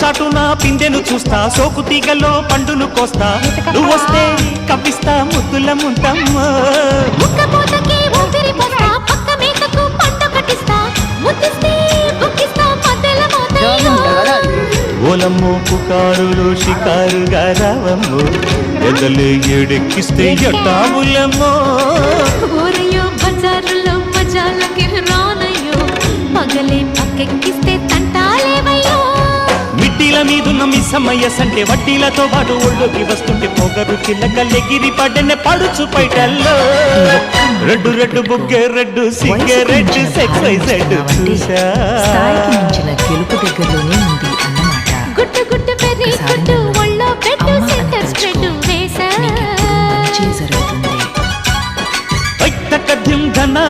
చాటున పిందెను చూస్తా, సోకు తీగలో పండును కోస్తా, నువ్వొస్తే కప్పిస్తా ముద్దుల ముంతమ్మ. ముక్కపోతకి ఊపిరి పోస్తా, పక్క మేకకు పంట కట్టిస్తా, ముద్దిస్తే బుక్కిస్తా మధ్యల మోతయ్యో. ఓలమ్మో పుకారులు షికారుగా రావమ్మో, ఎదలే ఏడెక్కిస్తే ఎట్టావులమ్మో. ఊరయ్యో బజారులో మజాలకి రానయ్యో, పగలే పక్కెక్కిస్తే తంటాలేవయ్యో. మిట్టిల మీదున్న మిస్సమ్మయ్య సంటే వడ్డీలతో పాటు ఒళ్ళోకి వస్తుంటే పొగరు చిల్లకల్లెగిరి పడ్డనే పడుచు పైటల్లో. రెడ్డు రెడ్డు బుగ్గే రెడ్డు సిగ్గే రెడ్డు సెక్సైజ్ చూసా.